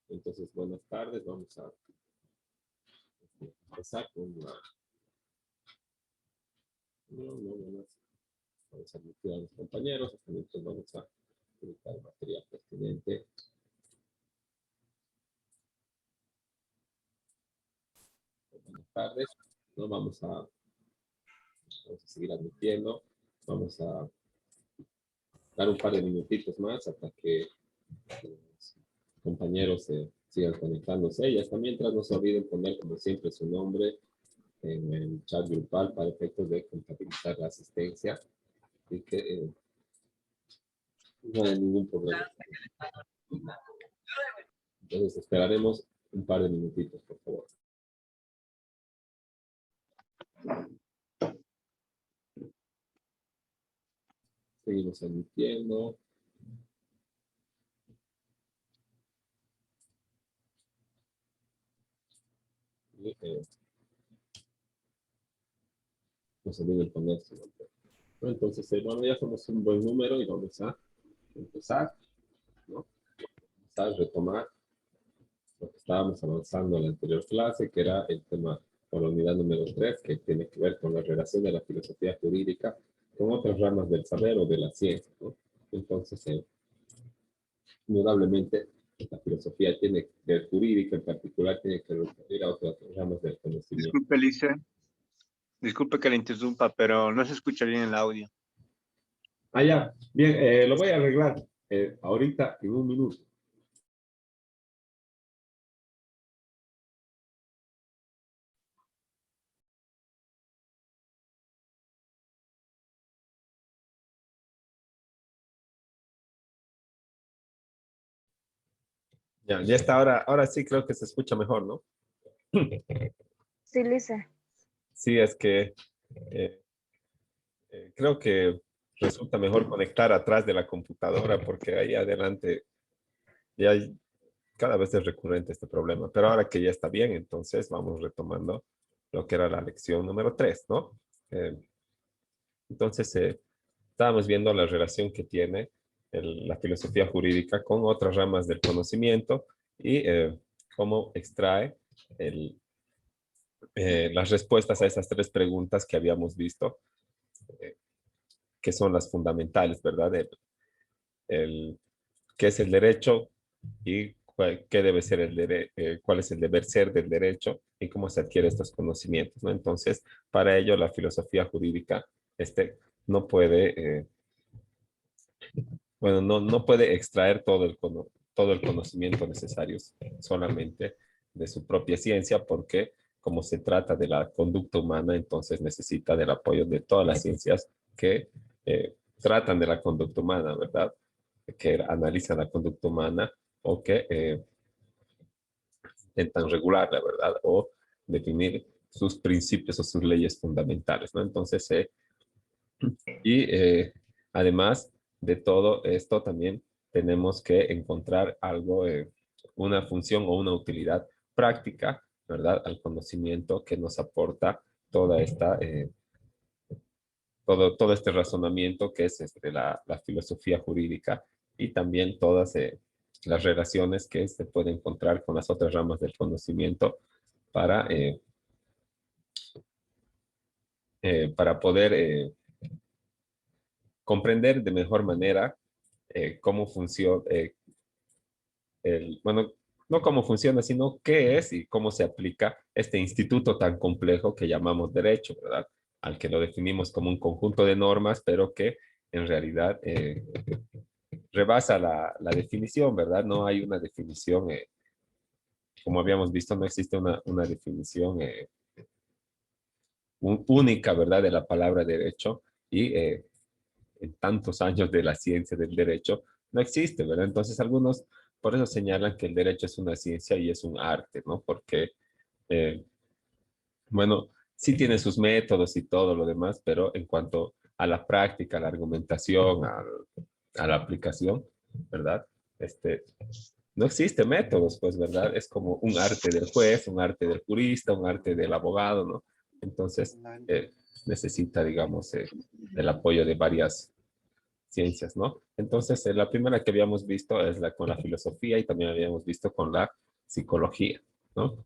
Entonces, buenas tardes. Vamos a empezar con la... Vamos a admitir a los compañeros. Hasta entonces vamos a publicar material pertinente. Buenas tardes. No vamos a seguir admitiendo. Vamos a dar un par de minutitos más hasta que los compañeros sigan conectándose. Y hasta mientras no se olviden poner, como siempre, su nombre en el chat grupal para efectos de contabilizar la asistencia y que no hay ningún problema. Entonces esperaremos un par de minutitos, por favor. Seguimos admitiendo. Y, no se olviden poner su nombre. Entonces, bueno, ya somos un buen número y vamos a empezar, ¿no? Vamos a retomar lo que estábamos avanzando en la anterior clase, que era el tema por la unidad número 3, que tiene que ver con la relación de la filosofía jurídica con otras ramas del saber o de la ciencia, ¿no? Entonces, indudablemente, la filosofía tiene que ver jurídica, en particular, tiene que recurrir a otras ramas del conocimiento. Disculpe, Lice. Disculpe que le interrumpa, pero no se escucha bien el audio. Ah, ya. Bien, lo voy a arreglar ahorita en un minuto. Ya está, ahora sí creo que se escucha mejor, ¿no? Sí, Lice. Sí, es que creo que resulta mejor conectar atrás de la computadora porque ahí adelante ya cada vez es recurrente este problema. Pero ahora que ya está bien, entonces vamos retomando lo que era la lección número 3, ¿no? Entonces, estábamos viendo la relación que tiene la filosofía jurídica con otras ramas del conocimiento y cómo extrae las respuestas a esas tres preguntas que habíamos visto, que son las fundamentales, ¿verdad? ¿Qué es el derecho y qué debe ser cuál es el deber ser del derecho y cómo se adquiere estos conocimientos, ¿no? Entonces, para ello, la filosofía jurídica no puede, no puede extraer todo el conocimiento necesario solamente de su propia ciencia, porque como se trata de la conducta humana, entonces necesita del apoyo de todas las ciencias que tratan de la conducta humana, ¿verdad? Que analizan la conducta humana o que intentan regularla, ¿verdad? O definir sus principios o sus leyes fundamentales, ¿no? Entonces, además de todo esto, también tenemos que encontrar algo, una función o una utilidad práctica, ¿verdad? Al conocimiento que nos aporta toda esta, todo este razonamiento que es la filosofía jurídica y también todas las relaciones que se pueden encontrar con las otras ramas del conocimiento para poder comprender de mejor manera cómo funciona, bueno, no cómo funciona, sino qué es y cómo se aplica este instituto tan complejo que llamamos derecho, ¿verdad? Al que lo definimos como un conjunto de normas, pero que en realidad rebasa la definición, ¿verdad? No hay una definición, como habíamos visto, no existe una definición única, ¿verdad? De la palabra derecho y en tantos años de la ciencia del derecho no existe, ¿verdad? Entonces algunos por eso señalan que el derecho es una ciencia y es un arte, ¿no? Porque, bueno, sí tiene sus métodos y todo lo demás, pero en cuanto a la práctica, a la argumentación, a la aplicación, ¿verdad? No existe métodos, pues, ¿verdad? Es como un arte del juez, un arte del jurista, un arte del abogado, ¿no? Entonces, necesita, digamos, el apoyo de varias ciencias, ¿no? Entonces, la primera que habíamos visto es con la filosofía y también habíamos visto con la psicología, ¿no?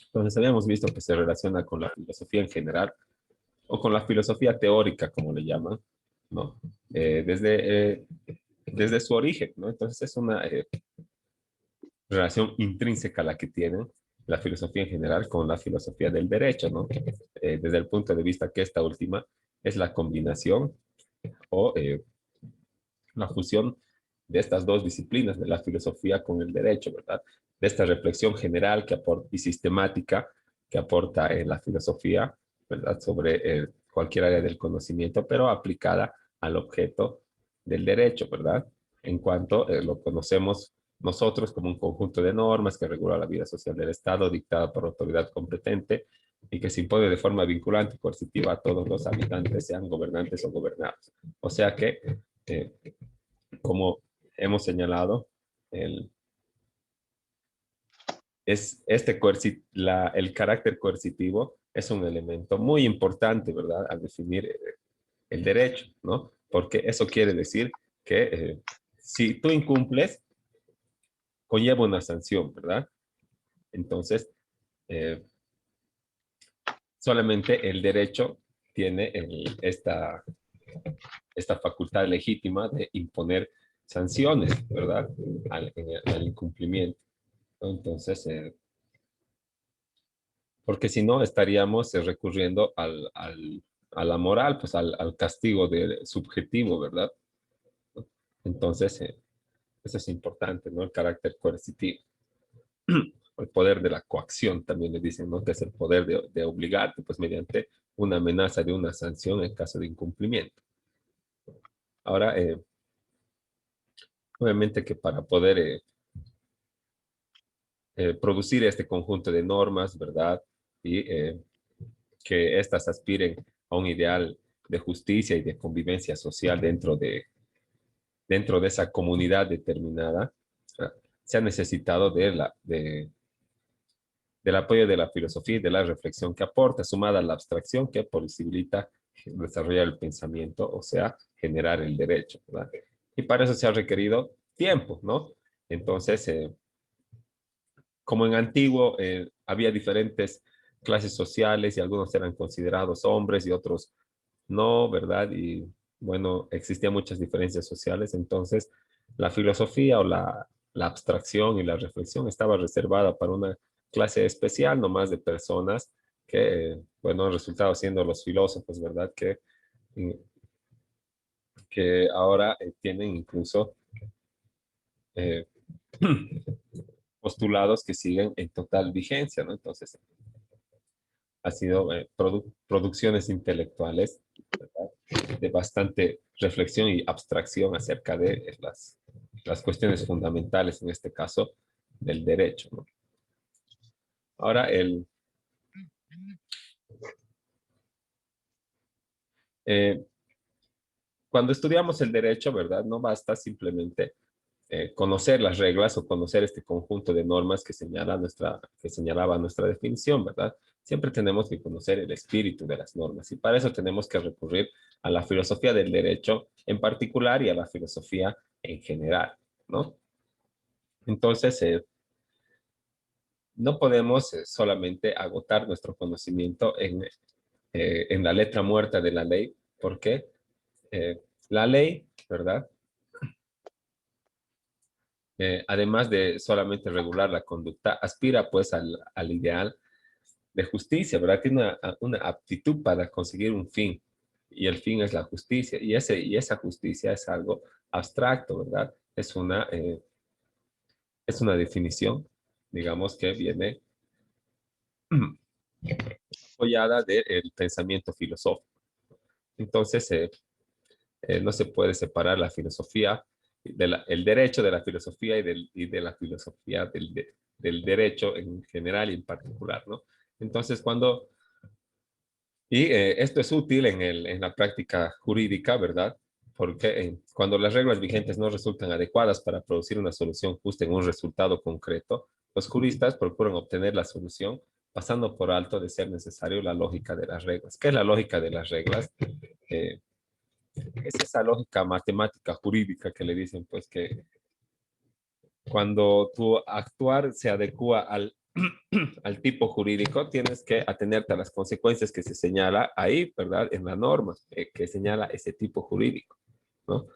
Entonces, habíamos visto que se relaciona con la filosofía en general o con la filosofía teórica, como le llaman, ¿no? Desde su origen, ¿no? Entonces, es una relación intrínseca la que tienen la filosofía en general con la filosofía del derecho, ¿no? Desde el punto de vista que esta última es la combinación o la fusión de estas dos disciplinas, de la filosofía con el derecho, ¿verdad? De esta reflexión general que aporta, y sistemática que aporta la filosofía, ¿verdad? Sobre cualquier área del conocimiento, pero aplicada al objeto del derecho, ¿verdad? En cuanto lo conocemos nosotros como un conjunto de normas que regula la vida social del Estado, dictada por autoridad competente y que se impone de forma vinculante y coercitiva a todos los habitantes, sean gobernantes o gobernados. O sea que eh, como hemos señalado, el carácter coercitivo es un elemento muy importante, ¿verdad? Al definir el derecho, ¿no? Porque eso quiere decir que si tú incumples, conlleva una sanción, ¿verdad? Entonces, eh, solamente el derecho tiene esta facultad legítima de imponer sanciones, ¿verdad? Al incumplimiento, ¿no? Entonces, porque si no, estaríamos recurriendo a la moral, pues al castigo subjetivo, ¿verdad? Entonces, eso es importante, ¿no? El carácter coercitivo. El poder de la coacción, también le dicen, ¿no? Que es el poder de obligarte, pues mediante una amenaza de una sanción en caso de incumplimiento. Ahora, obviamente que para poder producir este conjunto de normas, ¿verdad? Y que éstas aspiren a un ideal de justicia y de convivencia social dentro de esa comunidad determinada, se ha necesitado del apoyo de la filosofía y de la reflexión que aporta, sumada a la abstracción que posibilita desarrollar el pensamiento, o sea, generar el derecho, ¿verdad? Y para eso se ha requerido tiempo, ¿no? Entonces, como en antiguo había diferentes clases sociales y algunos eran considerados hombres y otros no, ¿verdad? Y bueno, existían muchas diferencias sociales, entonces la filosofía o la abstracción y la reflexión estaba reservada para una clase especial, nomás de personas que, bueno, han resultado siendo los filósofos, ¿verdad? Que ahora tienen incluso eh, postulados que siguen en total vigencia, ¿no? Entonces, ha sido producciones intelectuales, ¿verdad? De bastante reflexión y abstracción acerca de las cuestiones fundamentales, en este caso, del derecho, ¿no? Ahora, eh, cuando estudiamos el derecho, ¿verdad? No basta simplemente conocer las reglas o conocer este conjunto de normas que señalaba nuestra definición, ¿verdad? Siempre tenemos que conocer el espíritu de las normas y para eso tenemos que recurrir a la filosofía del derecho en particular y a la filosofía en general, ¿no? Entonces, no podemos solamente agotar nuestro conocimiento en la letra muerta de la ley, porque la ley, ¿verdad? Además de solamente regular la conducta, aspira pues al ideal de justicia, ¿verdad? Tiene una aptitud para conseguir un fin y el fin es la justicia y esa justicia es algo abstracto, ¿verdad? Es una definición, digamos, que viene apoyada del pensamiento filosófico. Entonces, no se puede separar la filosofía, el derecho de la filosofía y de la filosofía del derecho en general y en particular, ¿no? Entonces, esto es útil en la práctica jurídica, ¿verdad? Porque cuando las reglas vigentes no resultan adecuadas para producir una solución justa en un resultado concreto, los juristas procuran obtener la solución pasando por alto de ser necesario la lógica de las reglas. ¿Qué es la lógica de las reglas? Eh, es esa lógica matemática jurídica que le dicen, pues que cuando tu actuar se adecua al, al tipo jurídico, tienes que atenerte a las consecuencias que se señala ahí, ¿verdad? En la norma que señala ese tipo jurídico, ¿no?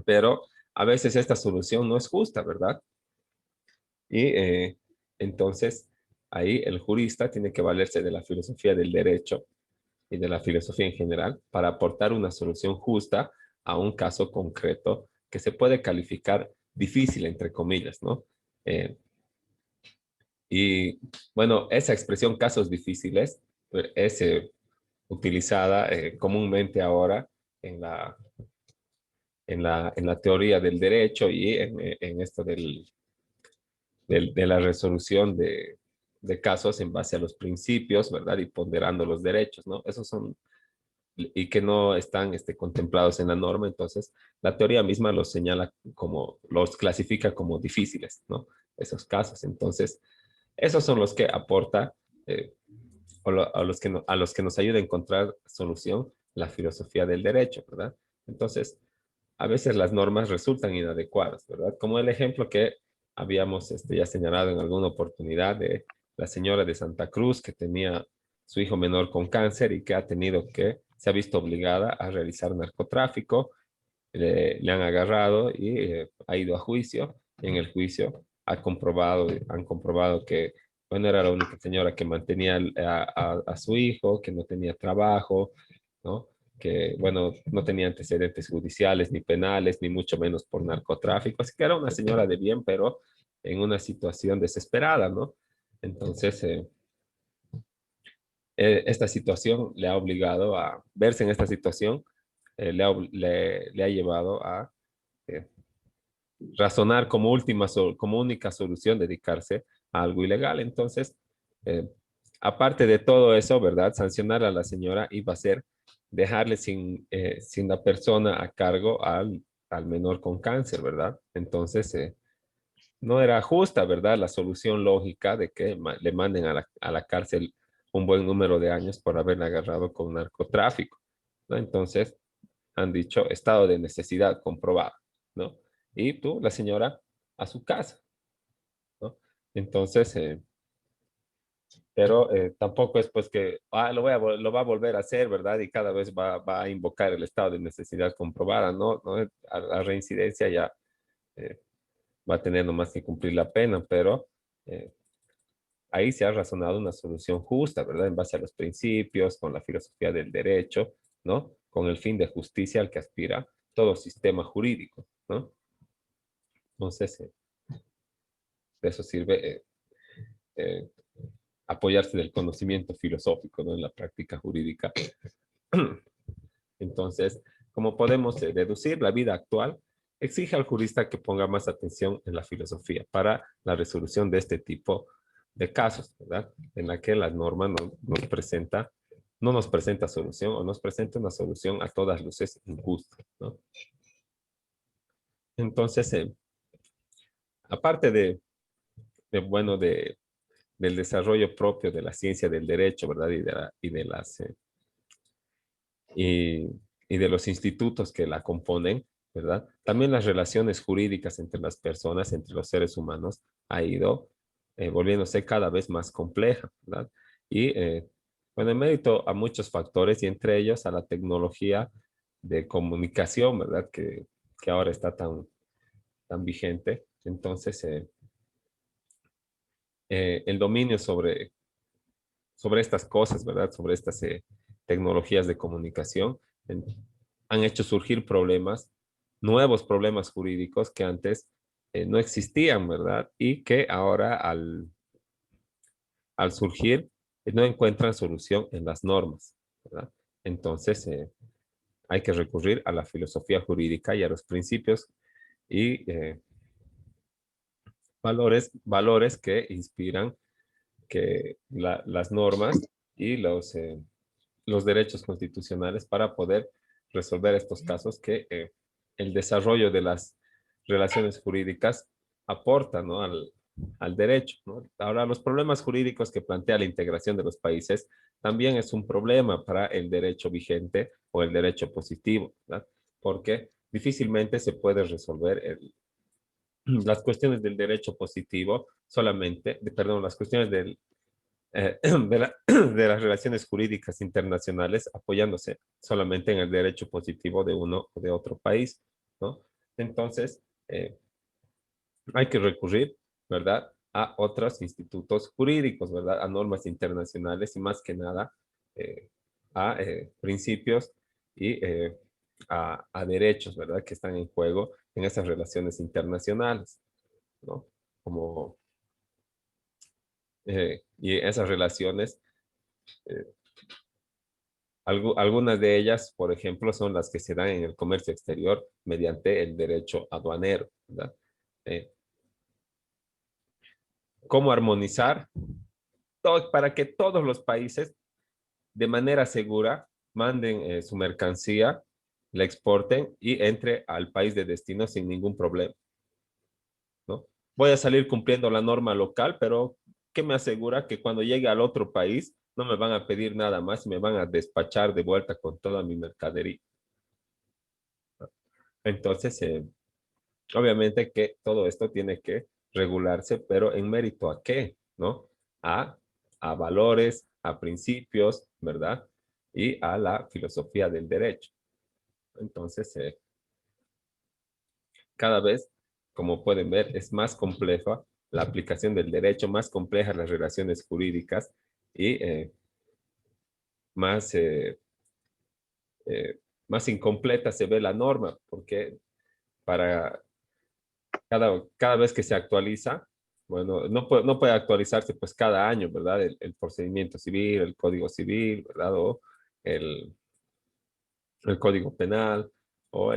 Pero a veces esta solución no es justa, ¿verdad? Y entonces ahí el jurista tiene que valerse de la filosofía del derecho y de la filosofía en general para aportar una solución justa a un caso concreto que se puede calificar difícil, entre comillas, ¿no? Eh, y bueno, esa expresión casos difíciles es utilizada comúnmente ahora en la teoría del derecho y en esto de la resolución de casos en base a los principios, ¿verdad? Y ponderando los derechos, ¿no? Esos son, y que no están contemplados en la norma, entonces la teoría misma los señala como, los clasifica como difíciles, ¿no? Esos casos, entonces, esos son los que aporta, a los que nos ayuda a encontrar solución la filosofía del derecho, ¿verdad? Entonces, a veces las normas resultan inadecuadas, ¿verdad? Como el ejemplo que habíamos ya señalado en alguna oportunidad de la señora de Santa Cruz que tenía su hijo menor con cáncer y que se ha visto obligada a realizar narcotráfico, le han agarrado y ha ido a juicio. Y en el juicio han comprobado que, bueno, era la única señora que mantenía a su hijo, que no tenía trabajo, ¿no? Que, bueno, no tenía antecedentes judiciales ni penales, ni mucho menos por narcotráfico. Así que era una señora de bien, pero en una situación desesperada, ¿no? Entonces, esta situación le ha obligado a verse en esta situación, le ha llevado a eh, razonar como como única solución dedicarse a algo ilegal. Entonces, eh, aparte de todo eso, ¿verdad? Sancionar a la señora iba a ser dejarle sin la persona a cargo al menor con cáncer, ¿verdad? Entonces, no era justa, ¿verdad? La solución lógica de que le manden a la cárcel un buen número de años por haberla agarrado con narcotráfico, ¿no? Entonces, han dicho estado de necesidad comprobado, ¿no? Y tú, la señora, a su casa, ¿no? Entonces, pero tampoco es pues que lo va a volver a hacer, ¿verdad? Y cada vez va a invocar el estado de necesidad comprobada, ¿no? ¿No? A la reincidencia ya eh, va a tener nomás que cumplir la pena, pero eh, ahí se ha razonado una solución justa, ¿verdad? En base a los principios, con la filosofía del derecho, ¿no? Con el fin de justicia al que aspira todo sistema jurídico, ¿no? Entonces, de eso sirve eh, apoyarse del conocimiento filosófico, ¿no? En la práctica jurídica. Entonces, como podemos deducir, la vida actual exige al jurista que ponga más atención en la filosofía para la resolución de este tipo de casos, ¿verdad? En la que la norma no nos presenta solución o nos presenta una solución a todas luces injusta, ¿no? Entonces, aparte bueno, del desarrollo propio de la ciencia del derecho, ¿verdad? Y, y de los institutos que la componen, ¿verdad? También las relaciones jurídicas entre las personas, entre los seres humanos, ha ido volviéndose cada vez más compleja, ¿verdad? Y bueno, en mérito a muchos factores y entre ellos a la tecnología de comunicación, ¿verdad? Que ahora está tan vigente. Entonces, el dominio sobre estas cosas, ¿verdad? Sobre estas tecnologías de comunicación, en- han hecho surgir nuevos problemas jurídicos que antes no existían, ¿verdad? Y que ahora al surgir no encuentran solución en las normas, ¿verdad? Entonces, hay que recurrir a la filosofía jurídica y a los principios y valores que inspiran que las normas y los derechos constitucionales para poder resolver estos casos que el desarrollo de las relaciones jurídicas aporta, ¿no? al derecho, ¿no? Ahora, los problemas jurídicos que plantea la integración de los países también es un problema para el derecho vigente o el derecho positivo, ¿verdad? Porque difícilmente se puede resolver las cuestiones del derecho positivo solamente, perdón, las cuestiones de las relaciones jurídicas internacionales apoyándose solamente en el derecho positivo de uno o de otro país, ¿no? Entonces, hay que recurrir, ¿verdad?, a otros institutos jurídicos, ¿verdad?, a normas internacionales y más que nada a principios y a derechos, ¿verdad?, que están en juego en esas relaciones internacionales, ¿no? Como, y esas relaciones, eh, algunas de ellas, por ejemplo, son las que se dan en el comercio exterior mediante el derecho aduanero, ¿verdad? Eh, ¿Cómo armonizar? Para que todos los países de manera segura manden su mercancía, la exporten y entre al país de destino sin ningún problema, ¿no? Voy a salir cumpliendo la norma local, pero ¿qué me asegura que cuando llegue al otro país no me van a pedir nada más y me van a despachar de vuelta con toda mi mercadería? Entonces, obviamente que todo esto tiene que regularse, pero ¿en mérito a qué? ¿No? A, a valores, a principios, ¿verdad? Y a la filosofía del derecho. Entonces, cada vez, como pueden ver, es más compleja la aplicación del derecho, más complejas las relaciones jurídicas y más, eh, más incompleta se ve la norma, porque para cada vez que se actualiza, bueno, no puede actualizarse pues cada año, ¿verdad? El procedimiento civil, el código civil, ¿verdad? O el, el código penal, o,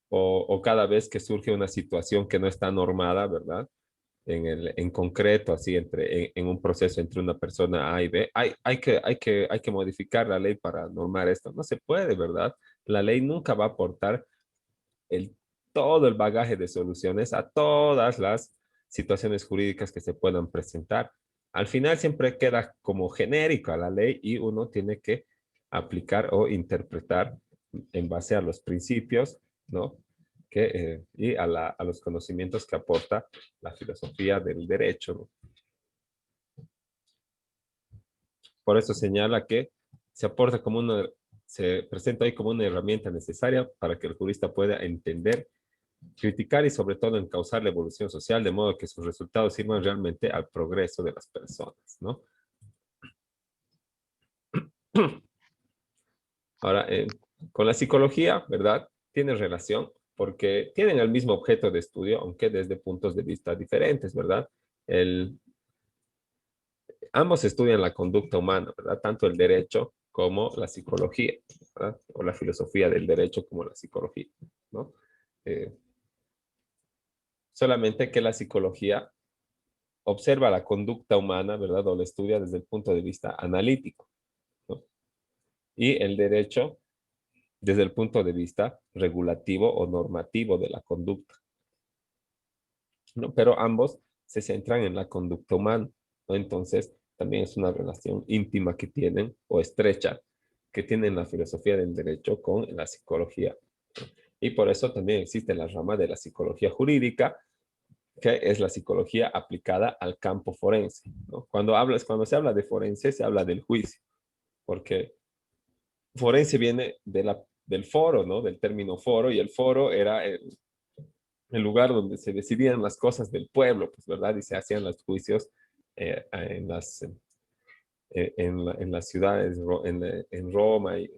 o cada vez que surge una situación que no está normada, ¿verdad? En concreto, así, en un proceso entre una persona A y B, hay que modificar la ley para normar esto. No se puede, ¿verdad? La ley nunca va a aportar el, todo el bagaje de soluciones a todas las situaciones jurídicas que se puedan presentar. Al final siempre queda como genérica la ley y uno tiene que aplicar o interpretar en base a los principios, ¿no? Y a los conocimientos que aporta la filosofía del derecho, ¿no? Por eso señala que se aporta como se presenta ahí como una herramienta necesaria para que el jurista pueda entender, criticar y sobre todo encauzar la evolución social de modo que sus resultados sirvan realmente al progreso de las personas, ¿no? Ahora, con la psicología, ¿verdad? Tiene relación porque tienen el mismo objeto de estudio, aunque desde puntos de vista diferentes, ¿verdad? Ambos estudian la conducta humana, ¿verdad? Tanto el derecho como la psicología, ¿verdad? O la filosofía del derecho como la psicología, ¿no? Eh, Solamente que la psicología observa la conducta humana, ¿verdad? O la estudia desde el punto de vista analítico, ¿no? Y el derecho desde el punto de vista regulativo o normativo de la conducta, ¿no? Pero ambos se centran en la conducta humana, ¿no? Entonces, también es una relación íntima que tienen o estrecha que tienen la filosofía del derecho con la psicología, ¿no? Y por eso también existe la rama de la psicología jurídica, que es la psicología aplicada al campo forense, ¿no? Cuando se habla de forense, se habla del juicio, porque forense viene del foro, ¿no? Del término foro, y el foro era el lugar donde se decidían las cosas del pueblo, pues, ¿verdad? Y se hacían los juicios en las ciudades, en Roma y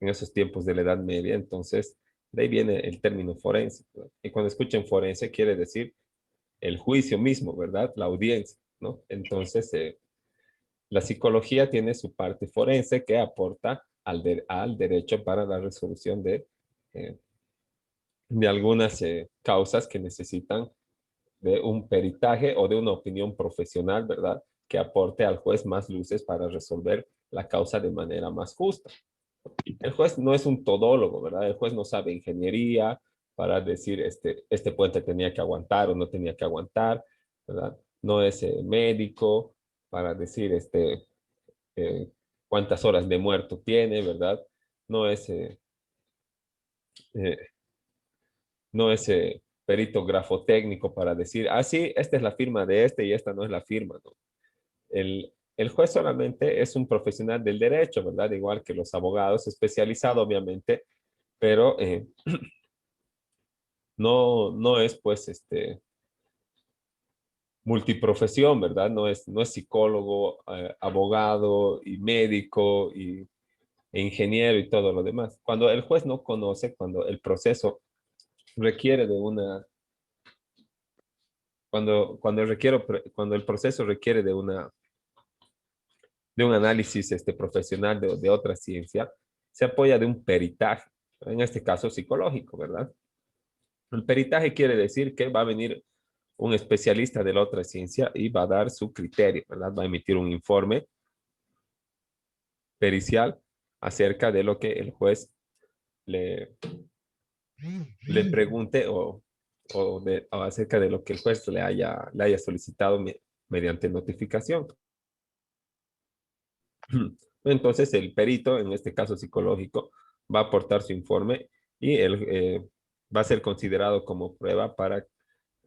en esos tiempos de la Edad Media. Entonces, de ahí viene el término forense, ¿verdad? Y cuando escuchen forense quiere decir el juicio mismo, ¿verdad? La audiencia, ¿no? Entonces, la psicología tiene su parte forense que aporta al derecho para la resolución eh, de algunas causas que necesitan de un peritaje o de una opinión profesional, ¿verdad? Que aporte al juez más luces para resolver la causa de manera más justa. El juez no es un todólogo, ¿verdad? El juez no sabe ingeniería para decir este puente tenía que aguantar o no tenía que aguantar, ¿verdad? No es médico para decir cuántas horas de muerto tiene, ¿verdad? No es, eh, no es perito grafotécnico para decir, ah, sí, esta es la firma de este y esta no es la firma, ¿no? El juez solamente es un profesional del derecho, ¿verdad? Igual que los abogados, especializado obviamente, pero no es pues multiprofesión, ¿verdad? No es psicólogo, abogado y médico e ingeniero y todo lo demás. Cuando el juez no conoce, cuando el proceso requiere de una, cuando el proceso requiere de un análisis profesional de otra ciencia, se apoya de un peritaje, en este caso psicológico, ¿verdad? El peritaje quiere decir que va a venir un especialista de la otra ciencia y va a dar su criterio, ¿verdad? Va a emitir un informe pericial acerca de lo que el juez le, le pregunte o acerca de lo que el juez le haya solicitado mediante notificación. Entonces, el perito, en este caso psicológico, va a aportar su informe y va a ser considerado como prueba para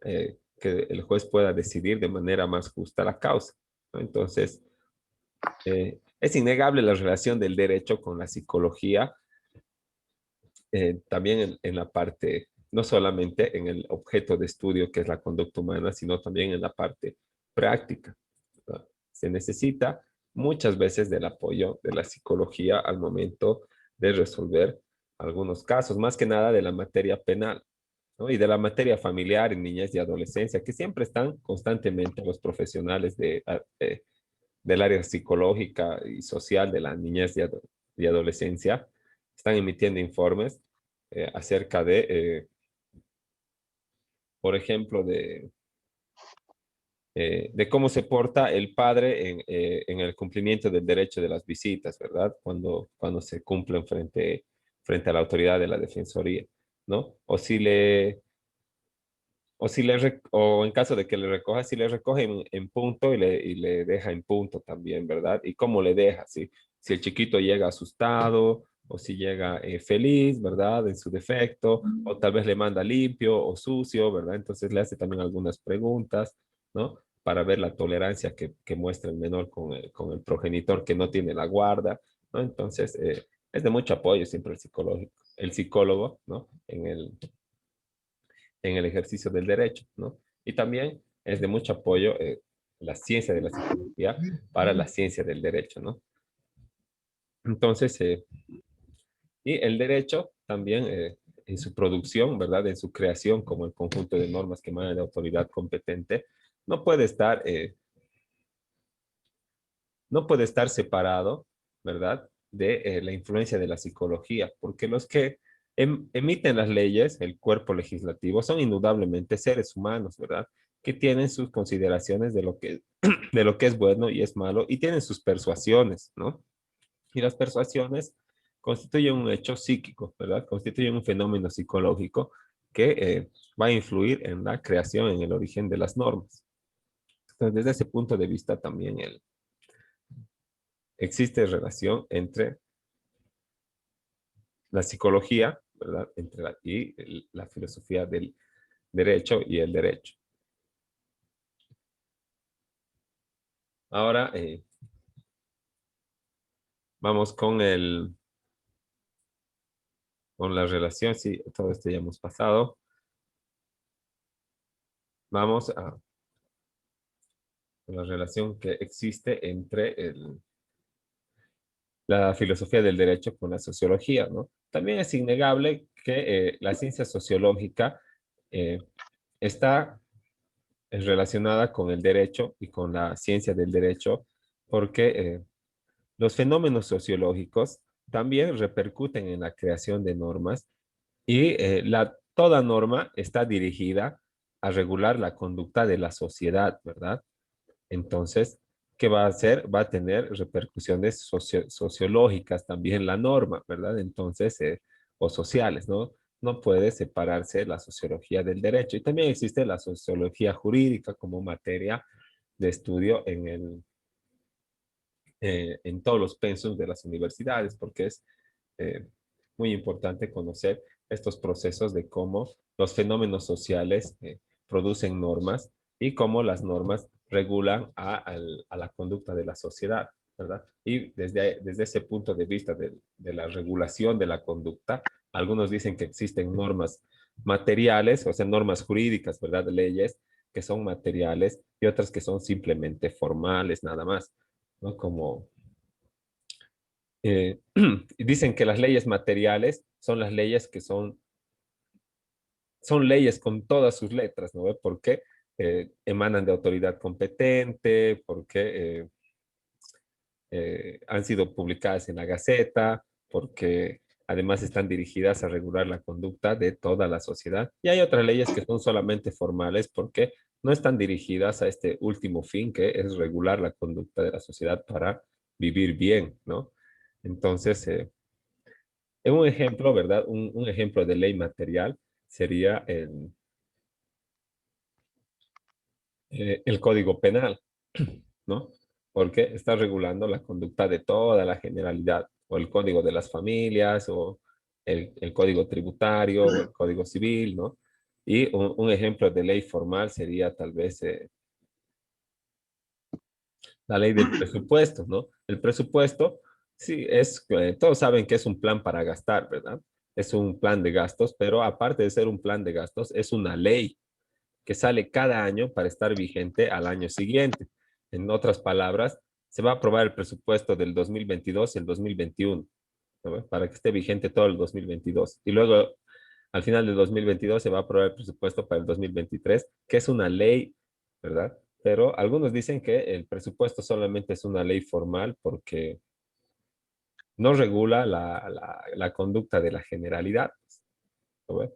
que el juez pueda decidir de manera más justa la causa, ¿no? Entonces, es innegable la relación del derecho con la psicología, también en la parte, no solamente en el objeto de estudio que es la conducta humana, sino también en la parte práctica, ¿verdad? Se necesita muchas veces del apoyo de la psicología al momento de resolver algunos casos, más que nada de la materia penal, ¿no? Y de la materia familiar en niñez y adolescencia, que siempre están constantemente los profesionales del área psicológica y social de la niñez y adolescencia, están emitiendo informes acerca por ejemplo, de cómo se porta el padre en el cumplimiento del derecho de las visitas, ¿verdad? Cuando se cumplen frente a la autoridad de la defensoría, ¿no? O en caso de que le recoja, si le recoge en punto y le deja en punto también, ¿verdad? Y cómo le deja, si el chiquito llega asustado o si llega feliz, ¿verdad? En su defecto, o tal vez le manda limpio o sucio, ¿verdad? Entonces le hace también algunas preguntas, ¿no? Para ver la tolerancia que muestra el menor con el progenitor que no tiene la guarda, ¿no? Entonces, es de mucho apoyo siempre el psicólogo, ¿no? En el ejercicio del derecho, ¿no? Y también es de mucho apoyo la ciencia de la psicología para la ciencia del derecho, ¿no? Entonces, y el derecho también en su producción, ¿verdad? En su creación como el conjunto de normas que emana de autoridad competente, no puede estar, eh, no puede estar separado, ¿verdad? De la influencia de la psicología, porque los que emiten las leyes, el cuerpo legislativo, son indudablemente seres humanos, ¿verdad? Que tienen sus consideraciones de lo que es bueno y es malo y tienen sus persuasiones, ¿no? Y las persuasiones constituyen un hecho psíquico, ¿verdad? Constituyen un fenómeno psicológico que va a influir en la creación, en el origen de las normas. Entonces, desde ese punto de vista también existe relación entre la psicología, ¿verdad? Y la filosofía del derecho y el derecho. Ahora vamos con la relación, sí, todo esto ya hemos pasado. Vamos a la relación que existe entre la filosofía del derecho con la sociología, ¿no? También es innegable que la ciencia sociológica eh, está relacionada con el derecho y con la ciencia del derecho, porque los fenómenos sociológicos también repercuten en la creación de normas y toda norma está dirigida a regular la conducta de la sociedad, ¿verdad? Entonces, ¿qué va a hacer? Va a tener repercusiones sociológicas también la norma, ¿verdad? Entonces, o sociales, ¿no? No puede separarse la sociología del derecho. Y también existe la sociología jurídica como materia de estudio en todos los pensos de las universidades, porque es muy importante conocer estos procesos de cómo los fenómenos sociales producen normas y cómo las normas regulan a la conducta de la sociedad, ¿verdad? Y desde ese punto de vista de la regulación de la conducta, algunos dicen que existen normas materiales, o sea, normas jurídicas, ¿verdad? Leyes que son materiales y otras que son simplemente formales, nada más, ¿no? Como dicen que las leyes materiales son las leyes que son leyes con todas sus letras, ¿no? Porque emanan de autoridad competente, porque han sido publicadas en la Gaceta, porque además están dirigidas a regular la conducta de toda la sociedad. Y hay otras leyes que son solamente formales porque no están dirigidas a este último fin, que es regular la conducta de la sociedad para vivir bien, ¿no? Entonces, un ejemplo, ¿verdad? Un ejemplo de ley material sería el Código Penal, ¿no? Porque está regulando la conducta de toda la generalidad, o el Código de las Familias, o el Código Tributario, o el Código Civil, ¿no? Y un ejemplo de ley formal sería tal vez la ley del presupuesto, ¿no? El presupuesto, sí, todos saben que es un plan para gastar, ¿verdad? Es un plan de gastos, pero aparte de ser un plan de gastos, es una ley que sale cada año para estar vigente al año siguiente. En otras palabras, se va a aprobar el presupuesto del 2022 y el 2021, ¿no? Para que esté vigente todo el 2022. Y luego, al final del 2022, se va a aprobar el presupuesto para el 2023, que es una ley, ¿verdad? Pero algunos dicen que el presupuesto solamente es una ley formal porque no regula la conducta de la generalidad, ¿no?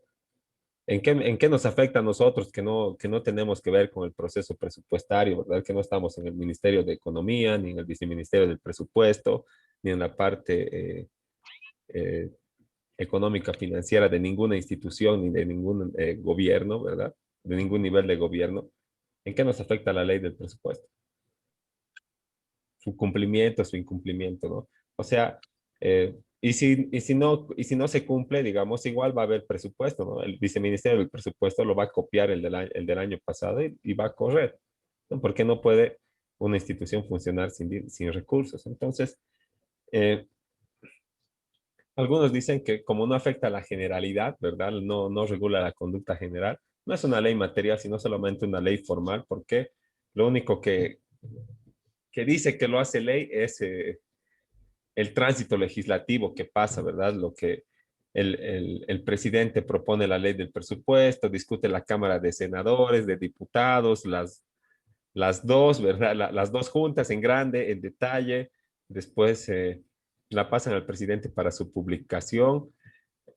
¿En qué nos afecta a nosotros que no tenemos que ver con el proceso presupuestario, ¿verdad? Que no estamos en el Ministerio de Economía, ni en el Viceministerio del Presupuesto, ni en la parte eh, económica financiera de ninguna institución, ni de ningún gobierno, ¿verdad? De ningún nivel de gobierno. ¿En qué nos afecta la ley del presupuesto? Su cumplimiento, su incumplimiento, ¿no? O sea, y si no se cumple, digamos, igual va a haber presupuesto, ¿no? El viceministerio del presupuesto lo va a copiar el del año pasado y va a correr, ¿no? Porque no puede una institución funcionar sin recursos. Entonces, eh, algunos dicen que como no afecta a la generalidad, ¿verdad? No regula la conducta general, no es una ley material, sino solamente una ley formal, porque lo único que dice que lo hace ley es el tránsito legislativo que pasa, ¿verdad? Lo que el presidente propone la ley del presupuesto, discute la Cámara de Senadores, de Diputados, las dos, ¿verdad? Las dos juntas en grande, en detalle, después la pasan al presidente para su publicación.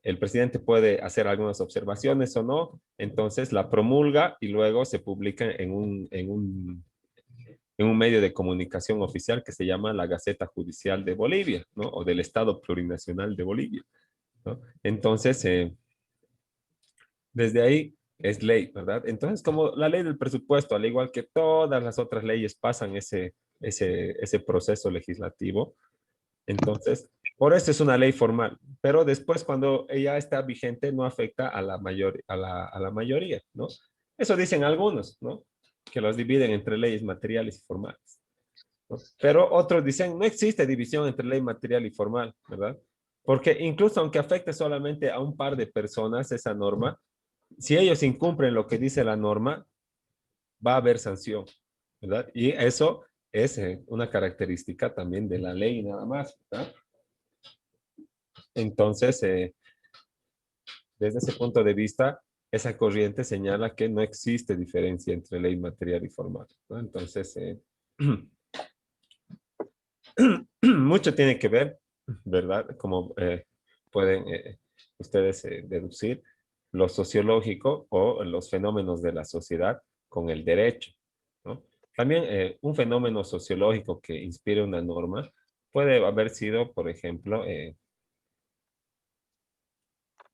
El presidente puede hacer algunas observaciones o no, entonces la promulga y luego se publica en un medio de comunicación oficial que se llama la Gaceta Judicial de Bolivia, ¿no? O del Estado Plurinacional de Bolivia, ¿no? Entonces, desde ahí es ley, ¿verdad? Entonces, como la ley del presupuesto, al igual que todas las otras leyes, pasan ese proceso legislativo, entonces, por eso es una ley formal, pero después cuando ella está vigente no afecta a la mayoría, ¿no? Eso dicen algunos, ¿no? Que los dividen entre leyes materiales y formales, ¿no? Pero otros dicen, no existe división entre ley material y formal, ¿verdad? Porque incluso aunque afecte solamente a un par de personas esa norma, si ellos incumplen lo que dice la norma, va a haber sanción, ¿verdad? Y eso es una característica también de la ley nada más, ¿verdad? Entonces, desde ese punto de vista, esa corriente señala que no existe diferencia entre ley material y formal, ¿no? Entonces, mucho tiene que ver, ¿verdad? Como pueden ustedes deducir, lo sociológico o los fenómenos de la sociedad con el derecho, ¿no? También un fenómeno sociológico que inspire una norma puede haber sido, por ejemplo,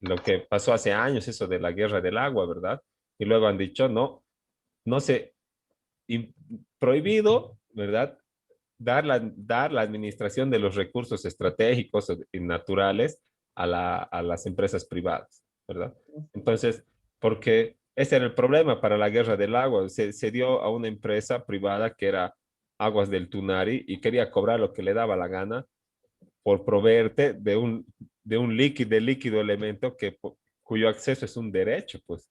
lo que pasó hace años, eso de la guerra del agua, ¿verdad? Y luego han dicho, no, no se, prohibido, ¿verdad? dar la administración de los recursos estratégicos y naturales a las empresas privadas, ¿verdad? Entonces, porque ese era el problema para la guerra del agua. Se dio a una empresa privada que era Aguas del Tunari y quería cobrar lo que le daba la gana por proveerte de un líquido elemento cuyo acceso es un derecho, pues,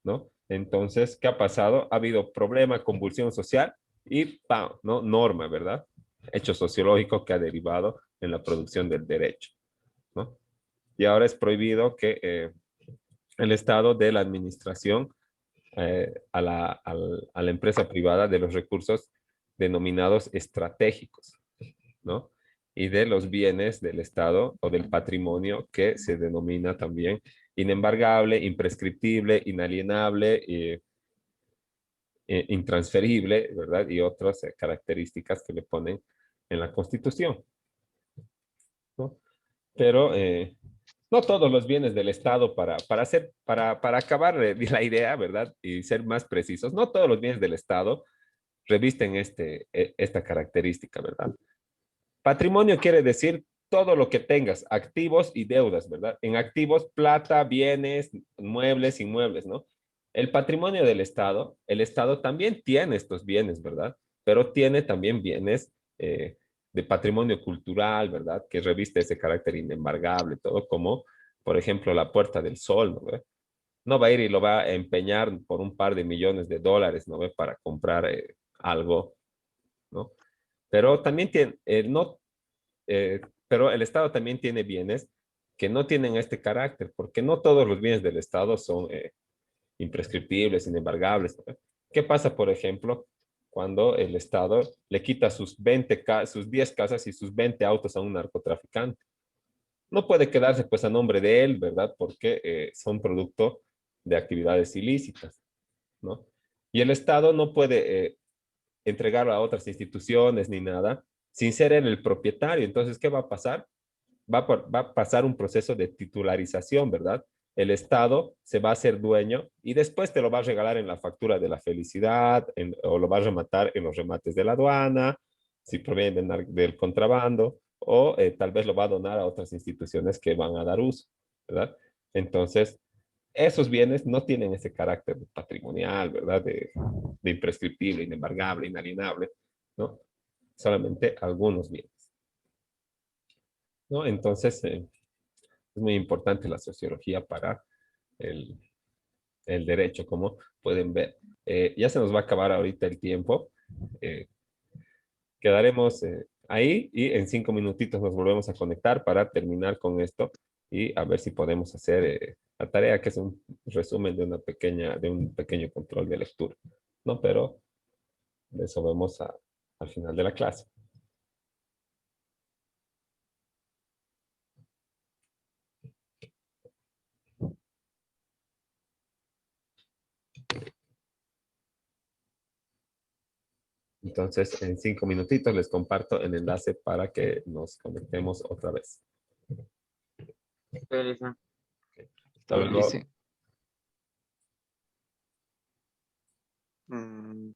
¿no? Entonces, ¿qué ha pasado? Ha habido problema, convulsión social y ¡pam! ¿No? Norma, ¿verdad? Hecho sociológico que ha derivado en la producción del derecho, ¿no? Y ahora es prohibido que el Estado dé la administración a la empresa privada de los recursos denominados estratégicos, ¿no? Y de los bienes del Estado o del patrimonio que se denomina también inembargable, imprescriptible, inalienable, intransferible, ¿verdad? Y otras características que le ponen en la Constitución, ¿no? Pero no todos los bienes del Estado, para acabar la idea, ¿verdad? Y ser más precisos, no todos los bienes del Estado revisten esta característica, ¿verdad? Patrimonio quiere decir todo lo que tengas, activos y deudas, ¿verdad? En activos, plata, bienes, muebles, inmuebles, ¿no? El patrimonio del Estado, el Estado también tiene estos bienes, ¿verdad? Pero tiene también bienes de patrimonio cultural, ¿verdad? Que reviste ese carácter inembargable, todo como, por ejemplo, la Puerta del Sol, ¿no? ¿Ve? No va a ir y lo va a empeñar por un par de millones de dólares, ¿no? ¿Ve? Para comprar algo, ¿no? Pero también tiene, no, pero el Estado también tiene bienes que no tienen este carácter, porque no todos los bienes del Estado son imprescriptibles, inembargables, ¿no? ¿Qué pasa, por ejemplo, cuando el Estado le quita sus 10 casas y sus 20 autos a un narcotraficante? No puede quedarse pues a nombre de él, ¿verdad? Porque son producto de actividades ilícitas, ¿no? Y el Estado no puede entregarlo a otras instituciones ni nada sin ser él el propietario. Entonces, ¿qué va a pasar? Va a pasar un proceso de titularización, ¿verdad? El Estado se va a hacer dueño y después te lo va a regalar en la factura de la felicidad o lo va a rematar en los remates de la aduana, si proviene del contrabando, o tal vez lo va a donar a otras instituciones que van a dar uso, ¿verdad? Entonces, esos bienes no tienen ese carácter patrimonial, ¿verdad? De imprescriptible, inembargable, inalienable, ¿no? Solamente algunos bienes, ¿no? Entonces, es muy importante la sociología para el, el derecho, como pueden ver. Ya se nos va a acabar ahorita el tiempo. Eh, Quedaremos ahí y en 5 minutitos nos volvemos a conectar para terminar con esto y a ver si podemos hacer la tarea, que es un resumen de un pequeño control de lectura, ¿no? Pero de eso vemos al final de la clase. Entonces, en 5 minutitos les comparto el enlace para que nos conectemos otra vez. Hasta luego. Mm.